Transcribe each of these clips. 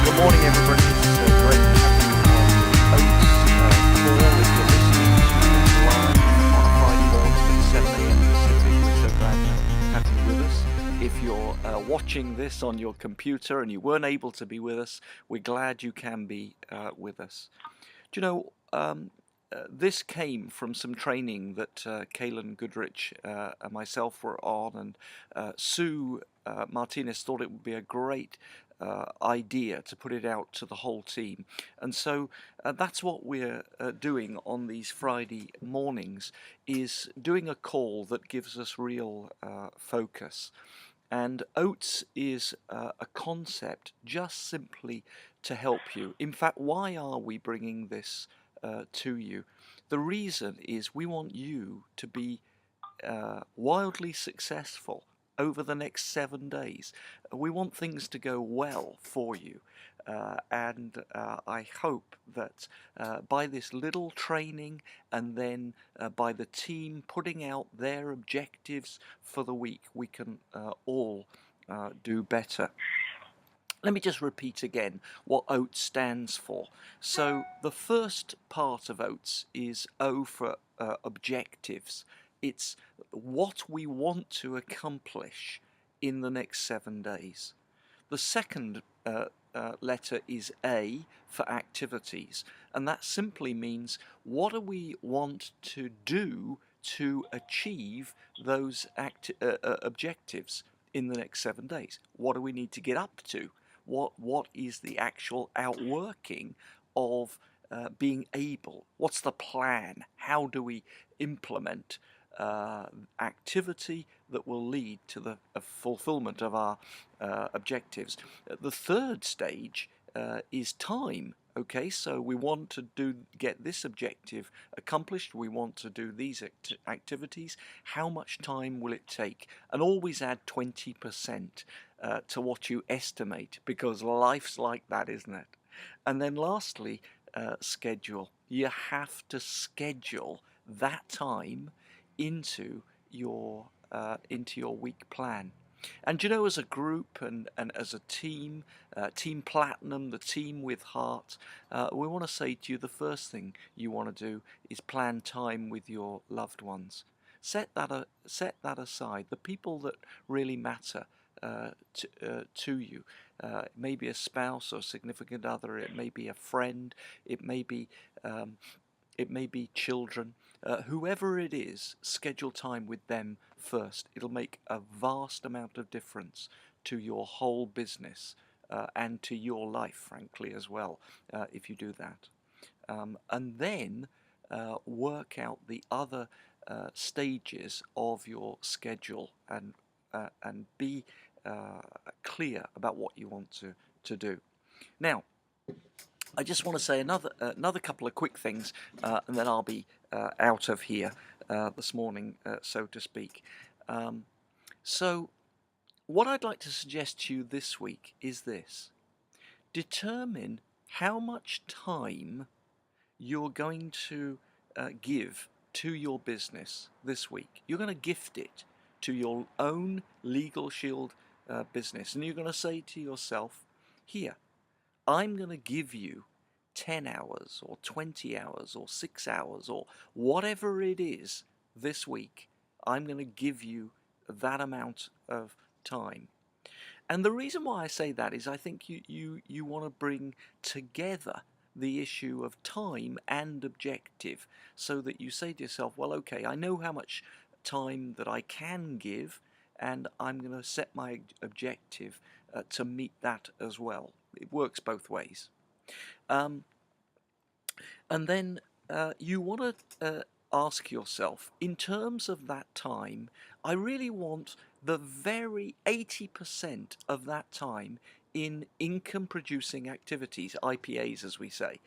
Good morning, everybody. It's great to have you on the OATS call. If you're listening to us live on a Friday morning at 7 a.m. Pacific, we're so glad to have you with us. If you're watching this on your computer and you weren't able to be with us, we're glad you can be with us. Do you know, this came from some training that Kaylin Goodrich and myself were on, and Sue Martinez thought it would be a great idea to put it out to the whole team. And so that's what we're doing on these Friday mornings, is doing a call that gives us real focus. And OATS is a concept just simply to help you. In fact, why are we bringing this to you? The reason is we want you to be wildly successful over the next 7 days. We want things to go well for you, and I hope that by this little training and then by the team putting out their objectives for the week, we can all do better. Let me just repeat again what OATS stands for. So the first part of OATS is O for objectives. It's what we want to accomplish in the next 7 days. The second letter is A for activities, and that simply means what do we want to do to achieve those objectives in the next 7 days. What do we need to get up to? What is the actual outworking of being able? What's the plan? How do we implement activity that will lead to the fulfillment of our objectives? The third stage is time. Okay, so we want to get this objective accomplished. We want to do these activities. How much time will it take? And always add 20% to what you estimate, because life's like that, isn't it? And then lastly, schedule. You have to schedule that time into your week plan. And you know, as a group and as a team, Team Platinum, the team with heart, we want to say to you, the first thing you want to do is plan time with your loved ones. Set that aside. The people that really matter to you. It may be a spouse or significant other. It may be a friend. It may be children. Whoever it is, schedule time with them first. It'll make a vast amount of difference to your whole business and to your life, frankly, as well, if you do that. And then work out the other stages of your schedule and be clear about what you want to do. Now, I just want to say another couple of quick things, and then I'll be out of here this morning, so to speak. So what I'd like to suggest to you this week is this. Determine how much time you're going to give to your business this week. You're going to gift it to your own Legal Shield business, and you're going to say to yourself, here, I'm going to give you 10 hours or 20 hours or 6 hours or whatever it is this week. I'm going to give you that amount of time. And the reason why I say that is I think you want to bring together the issue of time and objective, so that you say to yourself, well, okay, I know how much time that I can give, and I'm going to set my objective to meet that as well. It works both ways. And then you want to ask yourself, in terms of that time, I really want the very 80% of that time in income producing activities, IPAs as we say,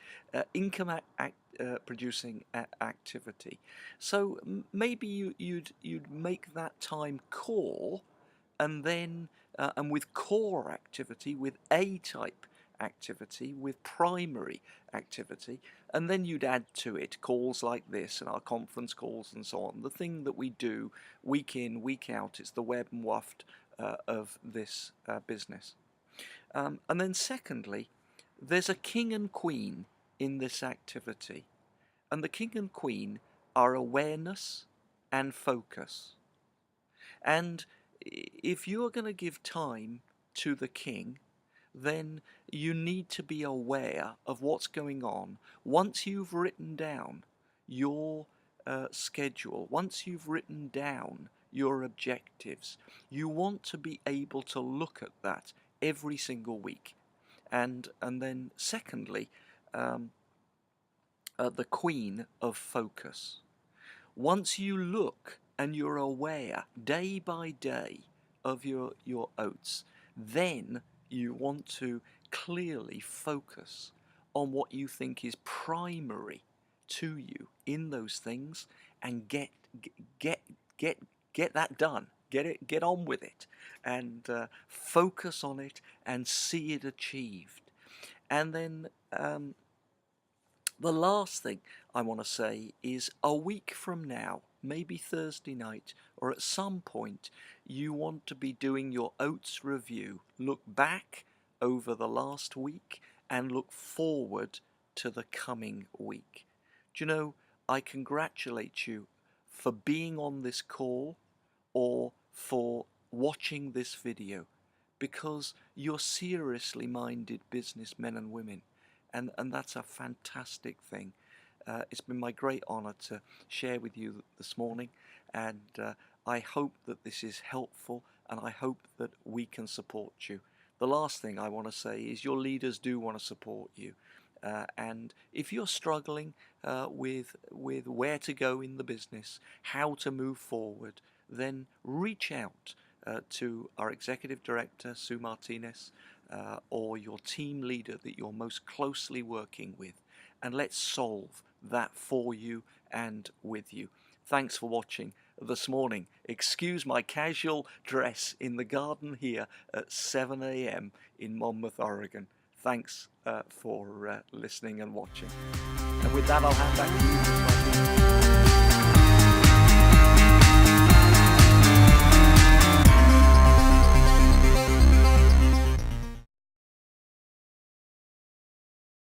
income producing activity. So maybe you'd make that time core, and then and with core activity, with A type activity, with primary activity, and then you'd add to it calls like this and our conference calls and so on. The thing that we do week in, week out, it's the web and waft of this business. And then secondly, there's a king and queen in this activity, and the king and queen are awareness and focus. And if you are going to give time to the king, then you need to be aware of what's going on. Once you've written down your schedule, once you've written down your objectives, you want to be able to look at that every single week. And then secondly, the queen of focus. Once you look and you're aware day by day of your OATS, then you want to clearly focus on what you think is primary to you in those things, and get that done. Get on with it, and focus on it and see it achieved. And then the last thing I want to say is, a week from now, maybe Thursday night, or at some point, you want to be doing your OATS review. Look back over the last week and look forward to the coming week. Do you know, I congratulate you for being on this call or for watching this video, because you're seriously minded businessmen and women. And that's a fantastic thing. It's been my great honour to share with you this morning, and I hope that this is helpful, and I hope that we can support you. The last thing I want to say is, your leaders do want to support you, and if you're struggling with where to go in the business, how to move forward, then reach out to our Executive Director, Sue Martinez, or your team leader that you're most closely working with, and let's solve that for you and with you. Thanks for watching this morning. Excuse my casual dress in the garden here at 7 a.m. in Monmouth, Oregon. Thanks for listening and watching. And with that, I'll hand back to you.